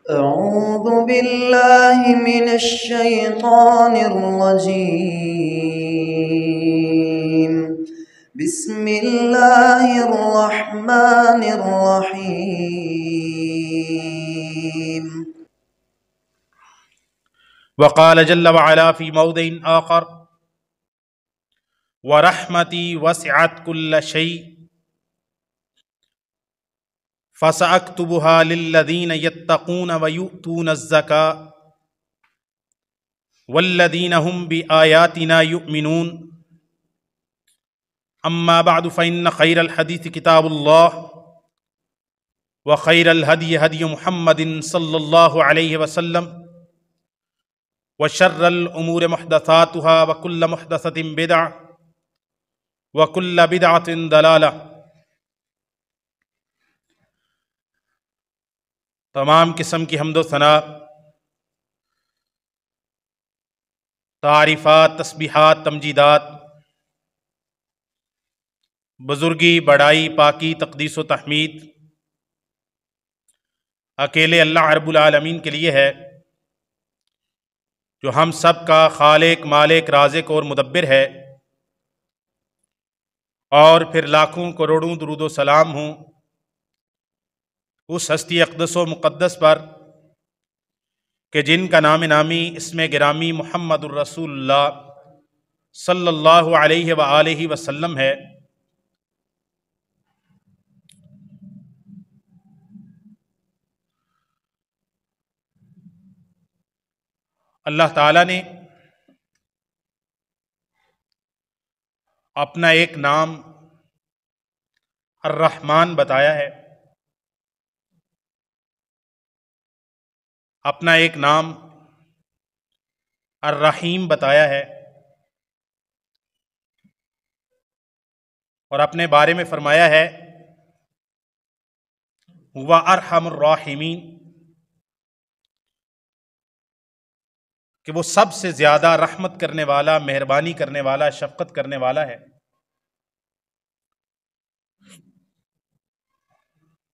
أعوذ بالله من الشيطان الرجيم. بسم الله الرحمن الرحيم. وقال جل وعلا في موضع آخر ورحمتي وسعت كل شيء فسأكتبها للذين يتقون ويؤتون الزكاة والذين هم بآياتنا يؤمنون أما بعد فإن خير الحديث كتاب الله وخير الهدي هدي محمد صلى الله عليه وسلم وشر الأمور محدثاتها وكل محدثة بدعة وكل بدعة ضلالة۔ تمام قسم کی حمد و ثنا، تعریفات، تسبیحات، تمجیدات، بزرگی، بڑائی، پاکی، تقدیس و تحمید اکیلے اللہ رب العالمین کے لیے ہے، جو ہم سب کا خالق، مالک، رازق اور مدبر ہے۔ اور پھر لاکھوں کروڑوں درود و سلام ہوں اس ہستی اقدس و مقدس پر کہ جن کا نام نامی اسم گرامی محمد الرسول اللہ صلی اللہ علیہ وآلہ وسلم ہے۔ اللہ تعالیٰ نے اپنا ایک نام الرحمن بتایا ہے، اپنا ایک نام الرحیم بتایا ہے، اور اپنے بارے میں فرمایا ہے هو ارحم الراحمین، کہ وہ سب سے زیادہ رحمت کرنے والا، مہربانی کرنے والا، شفقت کرنے والا ہے۔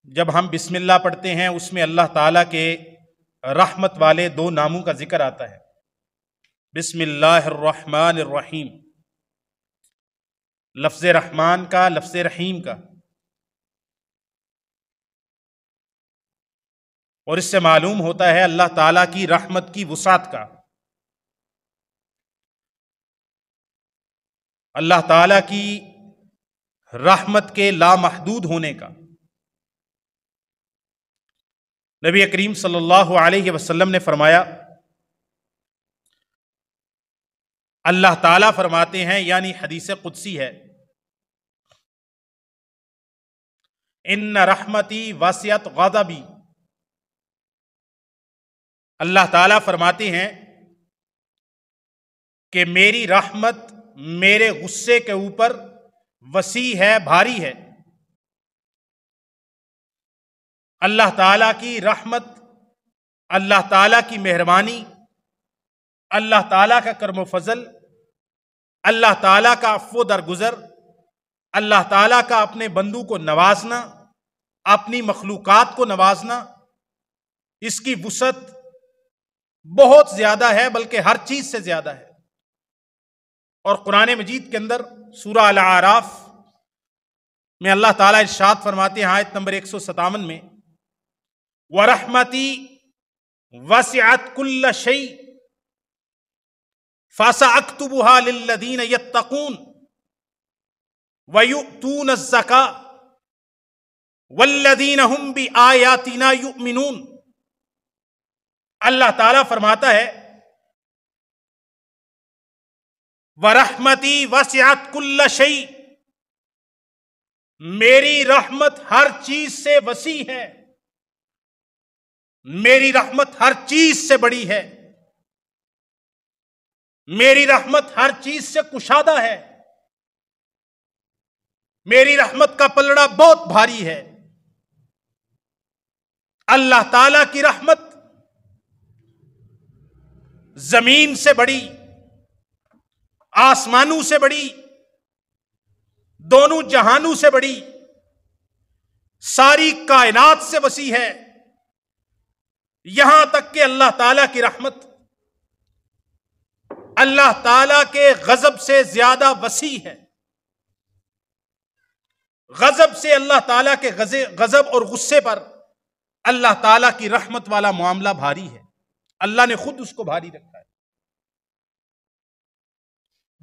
جب ہم بسم اللہ پڑھتے ہیں اس میں اللہ تعالیٰ کے رحمت والے دو ناموں کا ذکر آتا ہے، بسم اللہ الرحمن الرحیم، لفظ رحمان کا، لفظ رحیم کا۔ اور اس سے معلوم ہوتا ہے اللہ تعالیٰ کی رحمت کی وسعت کا، اللہ تعالیٰ کی رحمت کے لامحدود ہونے کا۔ نبی کریم صلی اللہ علیہ وسلم نے فرمایا، اللہ تعالیٰ فرماتے ہیں، یعنی حدیث قدسی ہے، ان رحمتی وسعت غضبی، اللہ تعالیٰ فرماتے ہیں کہ میری رحمت میرے غصے کے اوپر وسیع ہے، بھاری ہے۔ اللہ تعالیٰ کی رحمت، اللہ تعالیٰ کی مہربانی، اللہ تعالیٰ کا کرم و فضل، اللہ تعالیٰ کا عفو درگزر، اللہ تعالیٰ کا اپنے بندوں کو نوازنا، اپنی مخلوقات کو نوازنا، اس کی وسعت بہت زیادہ ہے، بلکہ ہر چیز سے زیادہ ہے۔ اور قرآن مجید کے اندر سورہ الاعراف میں اللہ تعالیٰ ارشاد فرماتے ہیں آیت نمبر 157 میں، وَرَحْمَتِي وَسِعَتْ كُلَّ شَيْءٍ فَسَأَكْتُبُهَا لِلَّذِينَ يَتَّقُونَ وَيُؤْتُونَ الزَّكَاةَ وَالَّذِينَ هُمْ بِآيَاتِنَا يُؤْمِنُونَ۔ اللہ تعالیٰ فرماتا ہے وَرَحْمَتِي وَسِعَتْ كُلَّ شَيْءٍ، میری رحمت ہر چیز سے وسیع ہے، میری رحمت ہر چیز سے بڑی ہے، میری رحمت ہر چیز سے کشادہ ہے، میری رحمت کا پلڑا بہت بھاری ہے۔ اللہ تعالیٰ کی رحمت زمین سے بڑی، آسمانوں سے بڑی، دونوں جہانوں سے بڑی، ساری کائنات سے وسیع ہے۔ یہاں تک کہ اللہ تعالیٰ کی رحمت اللہ تعالیٰ کے غضب سے زیادہ وسیع ہے. غضب سے اللہ تعالیٰ کے غضب اور غصے پر اللہ تعالیٰ کی رحمت والا معاملہ بھاری ہے. اللہ نے خود اس کو بھاری رکھا ہے.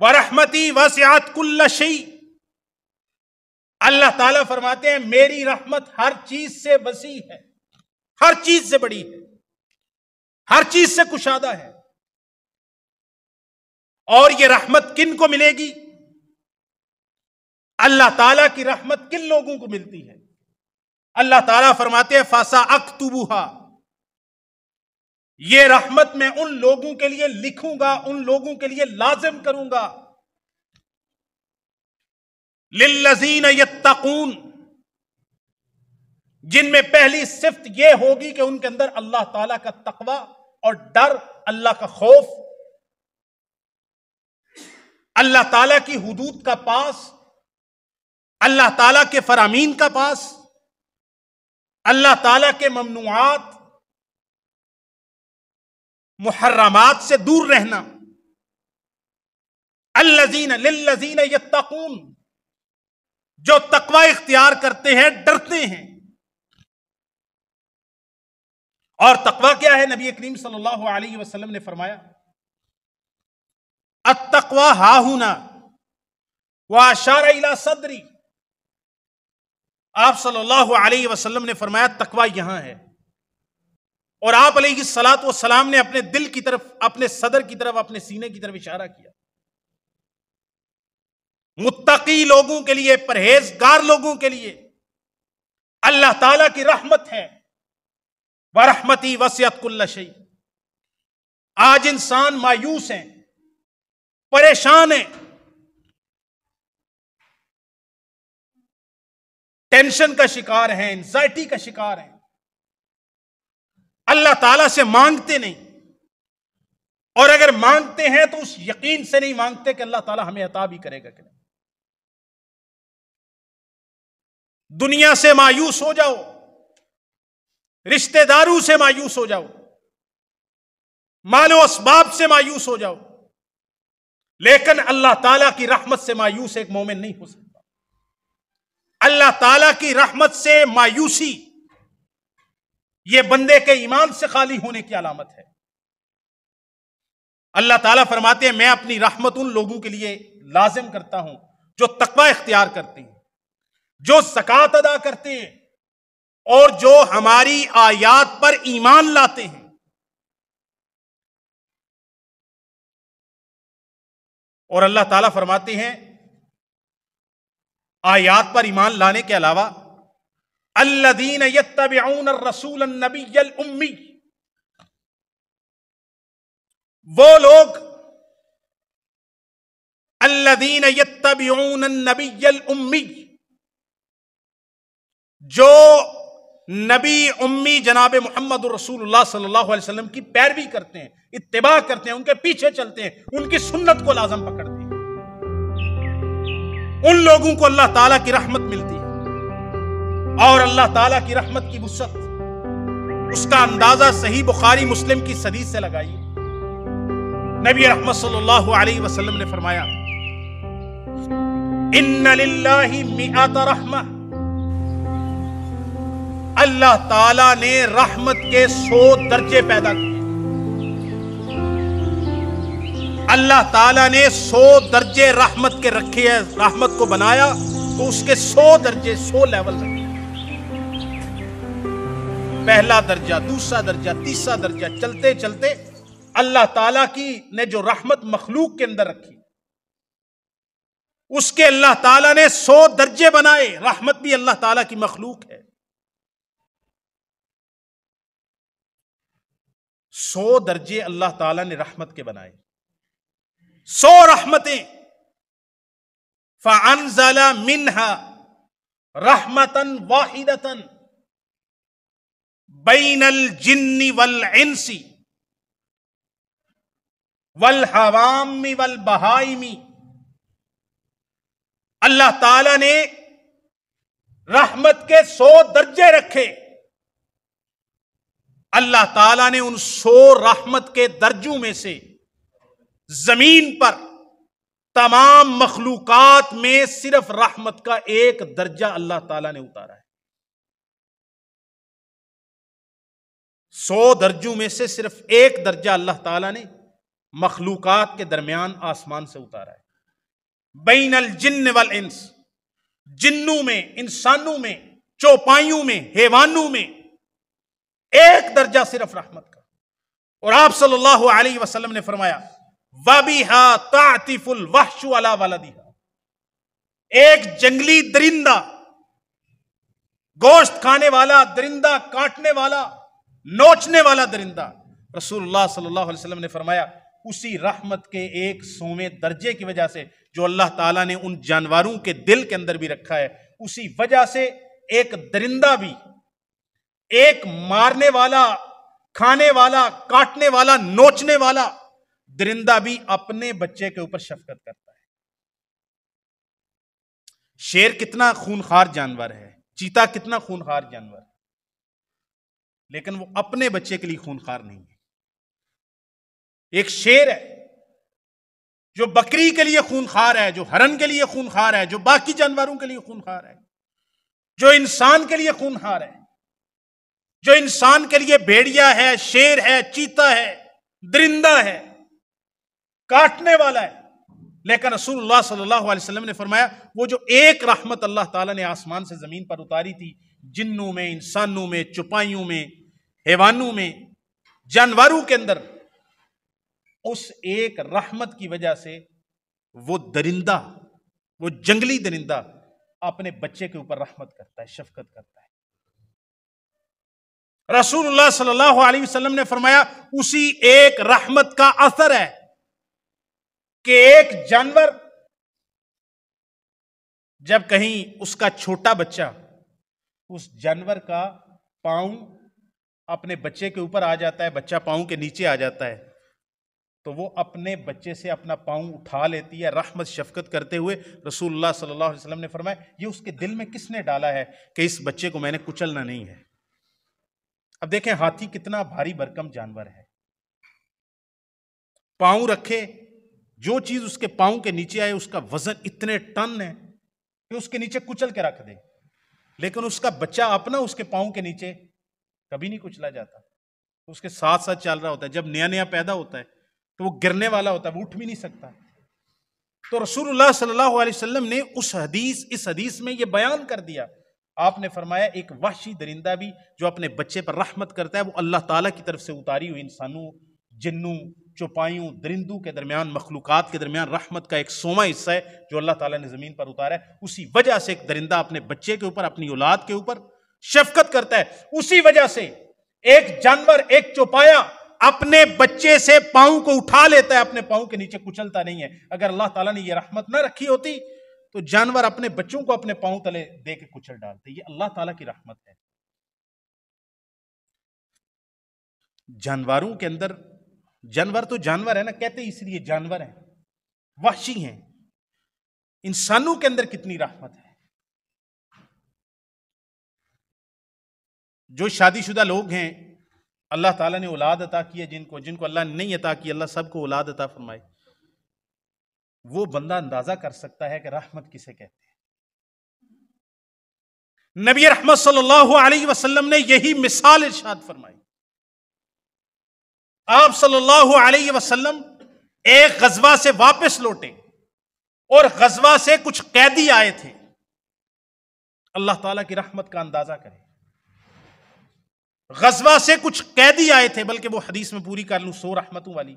وَرَحْمَتِي وَسِعَتْ كُلَّ شَيْءٍ. اللہ تعالیٰ فرماتے ہیں میری رحمت ہر چیز سے وسیع ہے، ہر چیز سے بڑی ہے، ہر چیز سے کشادہ ہے. اور یہ رحمت کن کو ملے گی؟ اللہ تعالیٰ کی رحمت کن لوگوں کو ملتی ہے؟ اللہ تعالیٰ فرماتے ہیں فَسَأَكْتُبُهَا. یہ رحمت میں ان لوگوں کے لیے لکھوں گا، ان لوگوں کے لیے لازم کروں گا. لِلَّذِينَ يَتَّقُونَ. جن میں پہلی صفت یہ ہوگی کہ ان کے اندر اللہ تعالیٰ کا تقوی اور ڈر، اللہ کا خوف، اللہ تعالیٰ کی حدود کا پاس، اللہ تعالیٰ کے فرامین کا پاس، اللہ تعالیٰ کے ممنوعات محرمات سے دور رہنا. للذین یتقون. جو تقوی اختیار کرتے ہیں، ڈرتے ہیں. اور تقوی کیا ہے؟ نبی کریم صلی اللہ علیہ وسلم نے فرمایا التقوی ہاہنا واشار الی صدری. آپ صلی اللہ علیہ وسلم نے فرمایا تقوی یہاں ہے، اور آپ علیہ الصلاۃ والسلام نے اپنے دل کی طرف، اپنے صدر کی طرف، اپنے سینے کی طرف اشارہ کیا. متقی لوگوں کے لیے، پرہیزگار لوگوں کے لیے اللہ تعالیٰ کی رحمت ہے. وَرَحْمَتِي وَسِعَتْ كُلَّ شَيْءٍ. آج انسان مایوس ہیں، پریشان ہیں، ٹینشن کا شکار ہیں، انزائٹی کا شکار ہیں. اللہ تعالیٰ سے مانگتے نہیں، اور اگر مانگتے ہیں تو اس یقین سے نہیں مانگتے کہ اللہ تعالیٰ ہمیں عطا بھی کرے گا کہ نہیں. دنیا سے مایوس ہو جاؤ، رشتہ داروں سے مایوس ہو جاؤ، مال و اسباب سے مایوس ہو جاؤ، لیکن اللہ تعالیٰ کی رحمت سے مایوس ایک مومن نہیں ہو سکتا. اللہ تعالیٰ کی رحمت سے مایوسی یہ بندے کے ایمان سے خالی ہونے کی علامت ہے. اللہ تعالیٰ فرماتے ہیں میں اپنی رحمت ان لوگوں کے لیے لازم کرتا ہوں جو تقوی اختیار کرتے ہیں، جو زکوٰۃ ادا کرتے ہیں، اور جو ہماری آیات پر ایمان لاتے ہیں. اور اللہ تعالیٰ فرماتے ہیں آیات پر ایمان لانے کے علاوہ الذین یتبعون الرسول النبی الامی. وہ لوگ الذین یتبعون النبی الامی جو نبی امی جناب محمد رسول اللہ صلی اللہ علیہ وسلم کی پیروی کرتے ہیں، اتباع کرتے ہیں، ان کے پیچھے چلتے ہیں، ان کی سنت کو لازم پکڑتے ہیں. ان لوگوں کو اللہ تعالیٰ کی رحمت ملتی ہے. اور اللہ تعالیٰ کی رحمت کی وسعت، اس کا اندازہ صحیح بخاری مسلم کی حدیث سے لگائیے. نبی رحمت صلی اللہ علیہ وسلم نے فرمایا ان للہ مئات رحمہ. اللہ تعالیٰ نے رحمت کے 100 درجے پیدا کیے. اللہ تعالیٰ نے 100 درجے رحمت کے رکھے ہیں. رحمت کو بنایا تو اس کے 100 درجے، 100 لیول رکھے. پہلا درجہ، دوسرا درجہ، تیسرا درجہ، چلتے چلتے اللہ تعالیٰ کی نے جو رحمت مخلوق کے اندر رکھی، اس کے اللہ تعالیٰ نے 100 درجے بنائے. رحمت بھی اللہ تعالیٰ کی مخلوق ہے. 100 درجے اللہ تعالیٰ نے رحمت کے بنائے. 100 رحمتیں. فَأَنزَلَ مِنْهَا رَحْمَةً وَاحِدَةً بَيْنَ الْجِنِّ وَالْإِنسِ وَالْحَوَامِ وَالْبَهَائِمِ. اللہ تعالیٰ نے رحمت کے 100 درجے رکھے. اللہ تعالیٰ نے ان 100 رحمت کے درجوں میں سے زمین پر تمام مخلوقات میں صرف رحمت کا ایک درجہ اللہ تعالیٰ نے اتارا ہے. 100 درجوں میں سے صرف ایک درجہ اللہ تعالیٰ نے مخلوقات کے درمیان آسمان سے اتارا ہے. بین الجن والانس، جنوں میں، انسانوں میں، چوپائیوں میں، حیوانوں میں ایک درجہ صرف رحمت کا. اور آپ صلی اللہ علیہ وسلم نے فرمایا وَبِهَا تَعْتِفُ الْوَحْشُ عَلَى وَلَدِهَا، ایک جنگلی درندہ، گوشت کھانے والا درندہ، کاٹنے والا، نوچنے والا درندہ، رسول اللہ صلی اللہ علیہ وسلم نے فرمایا اسی رحمت کے 100ویں درجے کی وجہ سے جو اللہ تعالیٰ نے ان جانوروں کے دل کے اندر بھی رکھا ہے، اسی وجہ سے ایک درندہ بھی، ایک مارنے والا، کھانے والا، کاٹنے والا، نوچنے والا درندہ بھی اپنے بچے کے اوپر شفقت کرتا ہے. شیر کتنا خونخوار جانور ہے، چیتا کتنا خونخوار جانور ہے، لیکن وہ اپنے بچے کے لیے خونخوار نہیں ہے. ایک شیر ہے جو بکری کے لیے خونخوار ہے، جو ہرن کے لیے خونخوار ہے، جو باقی جانوروں کے لیے خونخوار ہے، جو انسان کے لیے خونخوار ہے، جو انسان کے لیے بھیڑیا ہے، شیر ہے، چیتا ہے، درندہ ہے، کاٹنے والا ہے. لیکن رسول اللہ صلی اللہ علیہ وسلم نے فرمایا وہ جو ایک رحمت اللہ تعالیٰ نے آسمان سے زمین پر اتاری تھی، جنوں میں، انسانوں میں، چوپائیوں میں، حیوانوں میں، جانوروں کے اندر، اس ایک رحمت کی وجہ سے وہ درندہ، وہ جنگلی درندہ اپنے بچے کے اوپر رحمت کرتا ہے، شفقت کرتا ہے. رسول اللہ صلی اللہ علیہ وسلم نے فرمایا اسی ایک رحمت کا اثر ہے کہ ایک جانور جب کہیں اس کا چھوٹا بچہ اس جانور کا پاؤں اپنے بچے کے اوپر آ جاتا ہے، بچہ پاؤں کے نیچے آ جاتا ہے، تو وہ اپنے بچے سے اپنا پاؤں اٹھا لیتی ہے رحمت شفقت کرتے ہوئے. رسول اللہ صلی اللہ علیہ وسلم نے فرمایا یہ اس کے دل میں کس نے ڈالا ہے کہ اس بچے کو میں نے کچلنا نہیں ہے. اب دیکھیں ہاتھی کتنا بھاری بھرکم جانور ہے، پاؤں رکھے، جو چیز اس کے پاؤں کے نیچے آئے اس کا وزن اتنے ٹن ہے کہ اس کے نیچے کچل کے رکھ دے، لیکن اس کا بچہ اپنا اس کے پاؤں کے نیچے کبھی نہیں کچلا جاتا، اس کے ساتھ ساتھ چل رہا ہوتا ہے. جب نیا نیا پیدا ہوتا ہے تو وہ گرنے والا ہوتا ہے، وہ اٹھ بھی نہیں سکتا. تو رسول اللہ صلی اللہ علیہ وسلم نے اس حدیث میں یہ بیان کر دیا. آپ نے فرمایا ایک وحشی درندہ بھی جو اپنے بچے پر رحمت کرتا ہے وہ اللہ تعالیٰ کی طرف سے اتاری ہوئی انسانوں، جنوں، چوپائیوں، درندوں کے درمیان، مخلوقات کے درمیان رحمت کا 100واں حصہ ہے جو اللہ تعالیٰ نے زمین پر اتارا ہے. اسی وجہ سے ایک درندہ اپنے بچے کے اوپر، اپنی اولاد کے اوپر شفقت کرتا ہے. اسی وجہ سے ایک جانور، ایک چوپایا اپنے بچے سے پاؤں کو اٹھا لیتا ہے، اپنے پاؤں کے نیچے کچلتا نہیں ہے. اگر اللہ تعالیٰ نے یہ رحمت نہ رکھی ہوتی تو جانور اپنے بچوں کو اپنے پاؤں تلے دے کے کچل ڈالتے. یہ اللہ تعالیٰ کی رحمت ہے. جانوروں کے اندر، جانور تو جانور ہے نا، کہتے اس لیے جانور ہیں، وحشی ہیں. انسانوں کے اندر کتنی رحمت ہے. جو شادی شدہ لوگ ہیں اللہ تعالیٰ نے اولاد عطا کی ہے، جن کو اللہ نے نہیں عطا کی، اللہ سب کو اولاد عطا فرمائے. وہ بندہ اندازہ کر سکتا ہے کہ رحمت کسے کہتے ہیں. نبی رحمت صلی اللہ علیہ وسلم نے یہی مثال ارشاد فرمائی. آپ صلی اللہ علیہ وسلم ایک غزوہ سے واپس لوٹے اور غزوہ سے کچھ قیدی آئے تھے. اللہ تعالیٰ کی رحمت کا اندازہ کریں. غزوہ سے کچھ قیدی آئے تھے، بلکہ وہ حدیث میں پوری کر لوں 100 رحمتوں والی.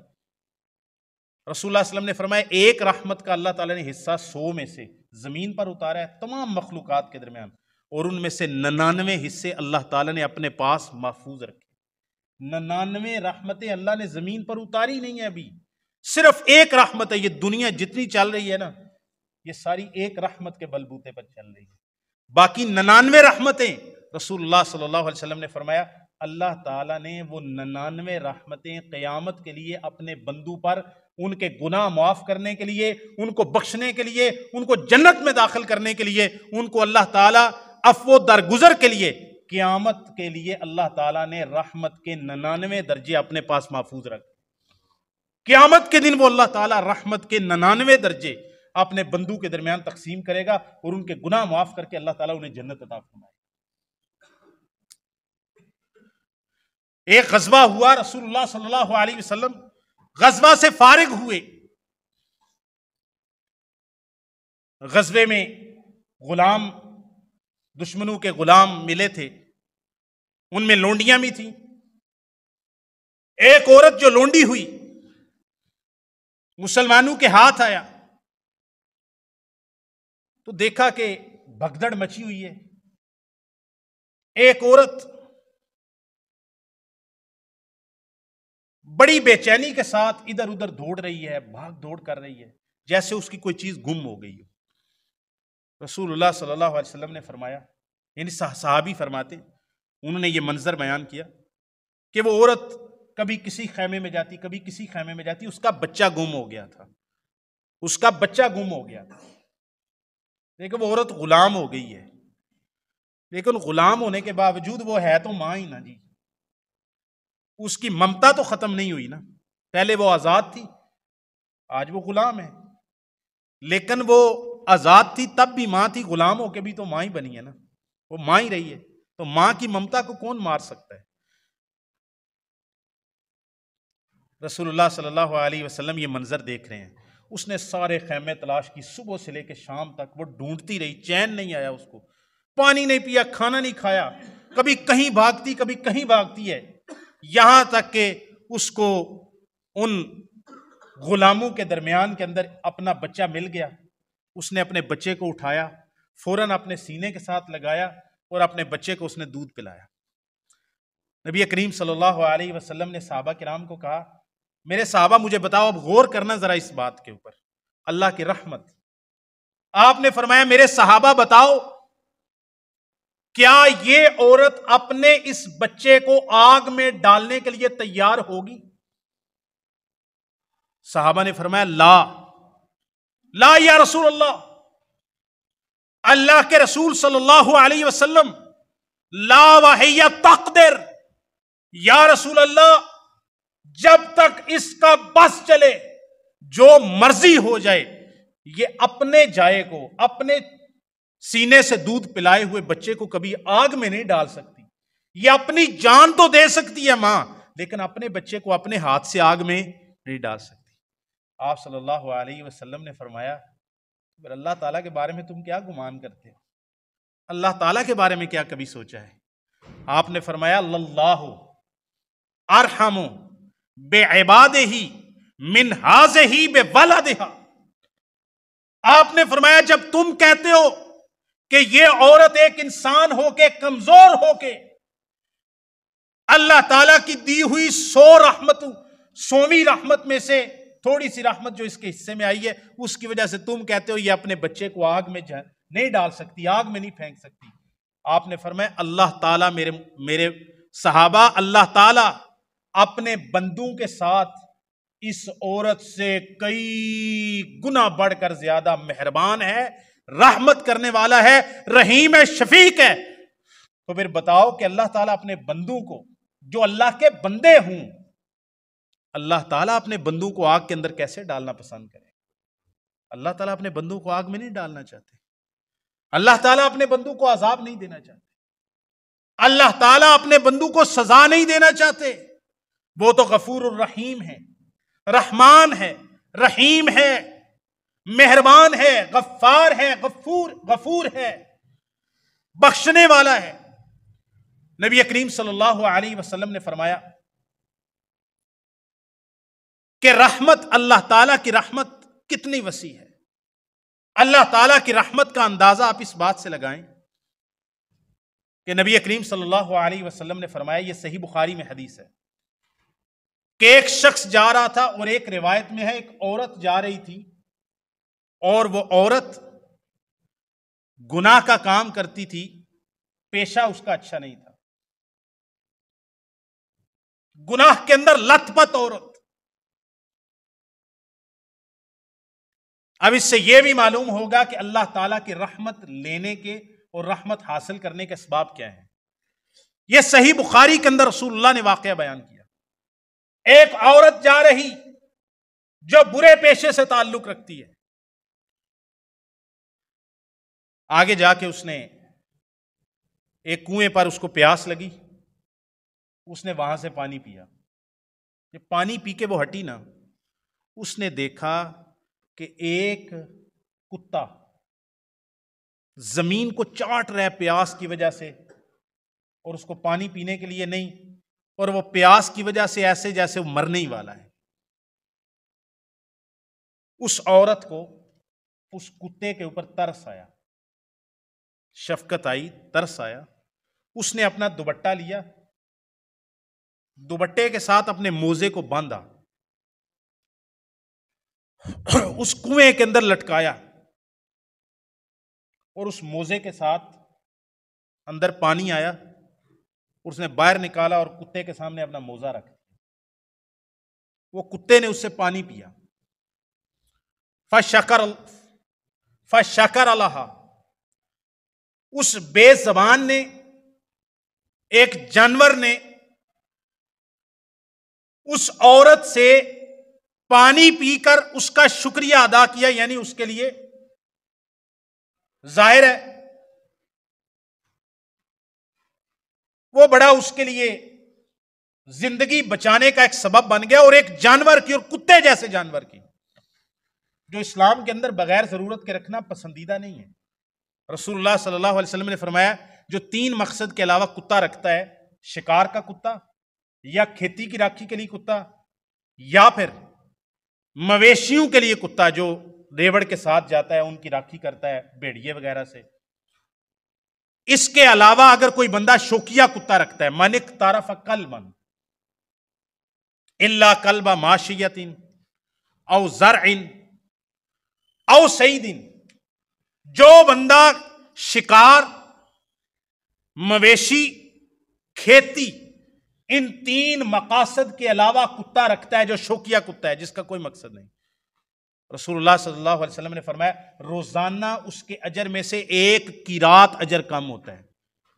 رسول اللہ صلی اللہ علیہ وسلم نے فرمایا ایک رحمت کا اللہ تعالیٰ نے حصہ 100 میں سے زمین پر اتارا ہے تمام مخلوقات کے درمیان، اور ان میں سے 99 حصے اللہ تعالیٰ نے اپنے پاس محفوظ رکھے. 99 رحمتیں اللہ نے زمین پر اتاری نہیں ہے. ابھی صرف ایک رحمت ہے. یہ دنیا جتنی چل رہی ہے نا، یہ ساری ایک رحمت کے بلبوتے پر چل رہی ہے. باقی 99 رحمتیں رسول اللہ صلی اللہ علیہ وسلم نے فرمایا اللہ تعالیٰ نے وہ 99 رحمتیں قیامت کے لیے اپنے بندوں پر، ان کے گناہ معاف کرنے کے لیے، ان کو بخشنے کے لیے، ان کو جنت میں داخل کرنے کے لیے، ان کو اللہ تعالیٰ عفو درگزر کے لیے قیامت کے لیے اللہ تعالیٰ نے رحمت کے 99 درجے اپنے پاس محفوظ رکھ. قیامت کے دن وہ اللہ تعالیٰ رحمت کے 99 درجے اپنے بندوں کے درمیان تقسیم کرے گا اور ان کے گناہ معاف کر کے اللہ تعالیٰ انہیں جنت عطا فرمائے. ایک غزوہ ہوا، رسول اللہ صلی اللہ علیہ وسلم غزوہ سے فارغ ہوئے. غزوے میں غلام، دشمنوں کے غلام ملے تھے، ان میں لونڈیاں بھی تھیں. ایک عورت جو لونڈی ہوئی مسلمانوں کے ہاتھ آیا تو دیکھا کہ بھگدڑ مچی ہوئی ہے. ایک عورت بڑی بے چینی کے ساتھ ادھر ادھر دوڑ رہی ہے، بھاگ دوڑ کر رہی ہے، جیسے اس کی کوئی چیز گم ہو گئی ہو. رسول اللہ صلی اللہ علیہ وسلم نے فرمایا، یعنی صحابی فرماتے، انہوں نے یہ منظر بیان کیا کہ وہ عورت کبھی کسی خیمے میں جاتی، کبھی کسی خیمے میں جاتی، اس کا بچہ گم ہو گیا تھا، اس کا بچہ گم ہو گیا تھا. لیکن وہ عورت غلام ہو گئی ہے، لیکن غلام ہونے کے باوجود وہ ہے تو ماں ہی نا جی. اس کی ممتا تو ختم نہیں ہوئی نا. پہلے وہ آزاد تھی، آج وہ غلام ہے، لیکن وہ آزاد تھی تب بھی ماں تھی، غلام ہو کے بھی تو ماں ہی بنی ہے نا، وہ ماں ہی رہی ہے. تو ماں کی ممتا کو کون مار سکتا ہے؟ رسول اللہ صلی اللہ علیہ وسلم یہ منظر دیکھ رہے ہیں. اس نے سارے خیمے تلاش کی، صبح سے لے کے شام تک وہ ڈھونڈتی رہی، چین نہیں آیا اس کو، پانی نہیں پیا، کھانا نہیں کھایا، کبھی کہیں بھاگتی کبھی کہیں بھاگتی ہے، یہاں تک کہ اس کو ان غلاموں کے درمیان کے اندر اپنا بچہ مل گیا. اس نے اپنے بچے کو اٹھایا، فوراً اپنے سینے کے ساتھ لگایا اور اپنے بچے کو اس نے دودھ پلایا. نبی کریم صلی اللہ علیہ وسلم نے صحابہ کرام کو کہا، میرے صحابہ مجھے بتاؤ، اب غور کرنا ذرا اس بات کے اوپر، اللہ کی رحمت. آپ نے فرمایا، میرے صحابہ بتاؤ، کیا یہ عورت اپنے اس بچے کو آگ میں ڈالنے کے لیے تیار ہوگی؟ صحابہ نے فرمایا، لا لا یا رسول اللہ، اللہ کے رسول صلی اللہ علیہ وسلم، لا وہی تقدر، یا رسول اللہ جب تک اس کا بس چلے، جو مرضی ہو جائے، یہ اپنے جائے کو، اپنے سینے سے دودھ پلائے ہوئے بچے کو کبھی آگ میں نہیں ڈال سکتی. یہ اپنی جان تو دے سکتی ہے ماں، لیکن اپنے بچے to اپنے ہاتھ سے آگ میں نہیں ڈال سکتی. آپ صلی اللہ علیہ وسلم نے فرمایا، اللہ تعالیٰ کے بارے میں تم کیا گمان کرتے ہو؟ اللہ تعالیٰ کے بارے میں کیا کبھی سوچا ہے؟ آپ نے فرمایا، اللہ ارحم بعبادہ من ہذہ بولدہا. آپ نے فرمایا، جب تم کہتے ہو کہ یہ عورت ایک انسان ہو کے، کمزور ہو کے، اللہ تعالیٰ کی دی ہوئی 100 رحمت، 100ویں رحمت میں سے تھوڑی سی رحمت جو اس کے حصے میں آئی ہے، اس کی وجہ سے تم کہتے ہو یہ اپنے بچے کو آگ میں نہیں ڈال سکتی، آگ میں نہیں پھینک سکتی. آپ نے فرمایا، اللہ تعالیٰ، میرے صحابہ، اللہ تعالیٰ اپنے بندوں کے ساتھ اس عورت سے کئی گنا بڑھ کر زیادہ مہربان ہے، رحمت کرنے والا ہے، رحیم ہے، شفیق ہے. تو پھر بتاؤ کہ اللہ تعالیٰ اپنے بندوں کو، جو اللہ کے بندے ہوں، اللہ تعالیٰ اپنے بندوں کو آگ کے اندر کیسے ڈالنا پسند کرے؟ اللہ تعالیٰ اپنے بندوں کو آگ میں نہیں ڈالنا چاہتے. اللہ تعالیٰ اپنے بندوں کو عذاب نہیں دینا چاہتے. اللہ تعالیٰ اپنے بندوں کو سزا نہیں دینا چاہتے. وہ تو غفور الرحیم ہے، رحمان ہے، رحیم ہے، مہربان ہے، غفار ہے، غفور ہے، بخشنے والا ہے. نبی کریم صلی اللہ علیہ وسلم نے فرمایا کہ رحمت، اللہ تعالیٰ کی رحمت کتنی وسیع ہے. اللہ تعالیٰ کی رحمت کا اندازہ آپ اس بات سے لگائیں کہ نبی کریم صلی اللہ علیہ وسلم نے فرمایا، یہ صحیح بخاری میں حدیث ہے، کہ ایک شخص جا رہا تھا، اور ایک روایت میں ہے ایک عورت جا رہی تھی، اور وہ عورت گناہ کا کام کرتی تھی، پیشہ اس کا اچھا نہیں تھا، گناہ کے اندر لت پت عورت. اب اس سے یہ بھی معلوم ہوگا کہ اللہ تعالیٰ کی رحمت لینے کے اور رحمت حاصل کرنے کے اسباب کیا ہیں. یہ صحیح بخاری کے اندر رسول اللہ نے واقعہ بیان کیا. ایک عورت جا رہی جو برے پیشے سے تعلق رکھتی ہے، آگے جا کے اس نے ایک کنویں پر اس کو پیاس لگی، اس نے وہاں سے پانی پیا. جب پانی پی کے وہ ہٹی نا، اس نے دیکھا کہ ایک کتا زمین کو چاٹ رہا ہے پیاس کی وجہ سے، اور اس کو پانی پینے کے لیے نہیں، اور وہ پیاس کی وجہ سے ایسے جیسے وہ مرنے ہی والا ہے. اس عورت کو اس کتے کے اوپر ترس آیا، شفقت آئی، ترس آیا. اس نے اپنا دوپٹہ لیا، دوپٹے کے ساتھ اپنے موزے کو باندھا، اس کنویں کے اندر لٹکایا، اور اس موزے کے ساتھ اندر پانی آیا، اس نے باہر نکالا اور کتے کے سامنے اپنا موزہ رکھ دیا. وہ کتے نے اس سے پانی پیا. فشکر اللہ، اس بے زبان نے، ایک جانور نے اس عورت سے پانی پی کر اس کا شکریہ ادا کیا. یعنی اس کے لیے ظاہر ہے وہ بڑا اس کے لیے زندگی بچانے کا ایک سبب بن گیا. اور ایک جانور کی، اور کتے جیسے جانور کی، جو اسلام کے اندر بغیر ضرورت کے رکھنا پسندیدہ نہیں ہے. رسول اللہ صلی اللہ علیہ وسلم نے فرمایا جو 3 مقصد کے علاوہ کتا رکھتا ہے، شکار کا کتا، یا کھیتی کی راکھی کے لیے کتا، یا پھر مویشیوں کے لیے کتا جو ریوڑ کے ساتھ جاتا ہے، ان کی راکھی کرتا ہے بھیڑیے وغیرہ سے. اس کے علاوہ اگر کوئی بندہ شوکیہ کتا رکھتا ہے، من اقترف قلبا الا قلب ماشیۃ او زرع او صید، جو بندہ شکار، مویشی، کھیتی، ان 3 مقاصد کے علاوہ کتا رکھتا ہے جو شوکیہ کتا ہے، جس کا کوئی مقصد نہیں، رسول اللہ صلی اللہ علیہ وسلم نے فرمایا روزانہ اس کے اجر میں سے 1 قیرات اجر کم ہوتا ہے.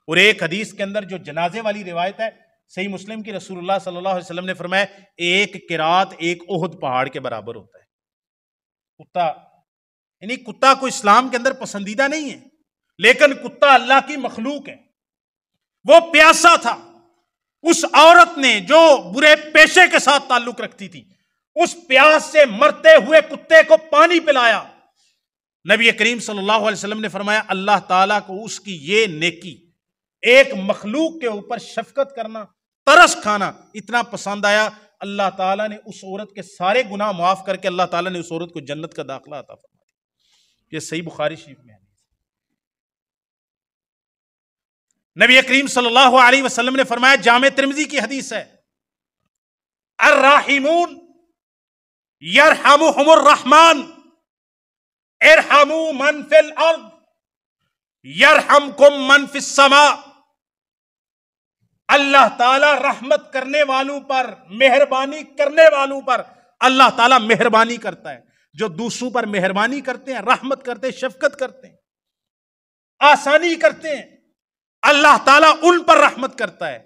اور ایک حدیث کے اندر جو جنازے والی روایت ہے صحیح مسلم کی، رسول اللہ صلی اللہ علیہ وسلم نے فرمایا 1 قیرات 1 احد پہاڑ کے برابر ہوتا ہے. کتا، یعنی کتا کو اسلام کے اندر پسندیدہ نہیں ہے، لیکن کتا اللہ کی مخلوق ہے. وہ پیاسا تھا، اس عورت نے جو برے پیشے کے ساتھ تعلق رکھتی تھی، اس پیاس سے مرتے ہوئے کتے کو پانی پلایا. نبی کریم صلی اللہ علیہ وسلم نے فرمایا اللہ تعالیٰ کو اس کی یہ نیکی، ایک مخلوق کے اوپر شفقت کرنا، ترس کھانا اتنا پسند آیا، اللہ تعالیٰ نے اس عورت کے سارے گناہ معاف کر کے اللہ تعالیٰ نے اس عورت کو جنت کا داخلہ عطا فرمایا. یہ صحیح بخاری شریف میں ہے. نبی کریم صلی اللہ علیہ وسلم نے فرمایا، جامع ترمذی کی حدیث ہے، الراحمون یرحمہم الرحمن ارحموا من فی الارض یرحمکم من فی السماء. اللہ تعالی رحمت کرنے والوں پر، مہربانی کرنے والوں پر اللہ تعالی مہربانی کرتا ہے. جو دوسروں پر مہربانی کرتے ہیں، رحمت کرتے ہیں، شفقت کرتے ہیں، آسانی کرتے ہیں، اللہ تعالیٰ ان پر رحمت کرتا ہے.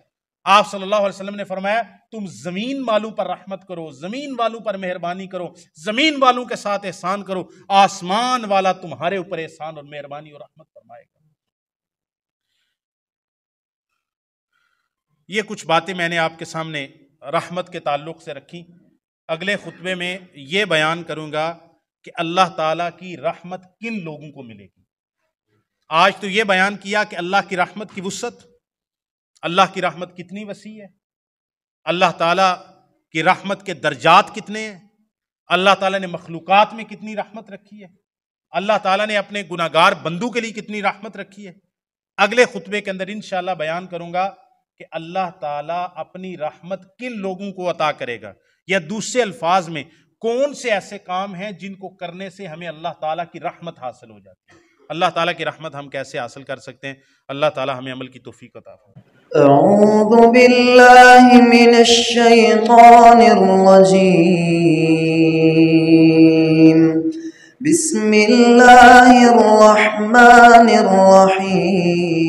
آپ صلی اللہ علیہ وسلم نے فرمایا تم زمین والوں پر رحمت کرو، زمین والوں پر مہربانی کرو، زمین والوں کے ساتھ احسان کرو، آسمان والا تمہارے اوپر احسان اور مہربانی اور رحمت فرمائے گا. یہ کچھ باتیں میں نے آپ کے سامنے رحمت کے تعلق سے رکھی. اگلے خطبے میں یہ بیان کروں گا کہ اللہ تعالیٰ کی رحمت کن لوگوں کو ملے گی. آج تو یہ بیان کیا کہ اللہ کی رحمت کی وسعت، اللہ کی رحمت کتنی وسیع ہے، اللہ تعالیٰ کی رحمت کے درجات کتنے ہیں، اللہ تعالیٰ نے مخلوقات میں کتنی رحمت رکھی ہے، اللہ تعالیٰ نے اپنے گناہگار بندوں کے لیے کتنی رحمت رکھی ہے. اگلے خطبے کے اندر انشاءاللہ بیان کروں گا کہ اللہ تعالیٰ اپنی رحمت کن لوگوں کو عطا کرے گا، یا دوسرے الفاظ میں کون سے ایسے کام ہیں جن کو کرنے سے ہمیں اللہ تعالیٰ کی رحمت حاصل ہو جاتی ہے. اللہ تعالیٰ کی رحمت ہم کیسے حاصل کر سکتے ہیں؟ اللہ تعالیٰ ہمیں عمل کی توفیق عطا فرمائے. اعوذ باللہ من الشیطان الرجیم، بسم اللہ الرحمن الرحیم.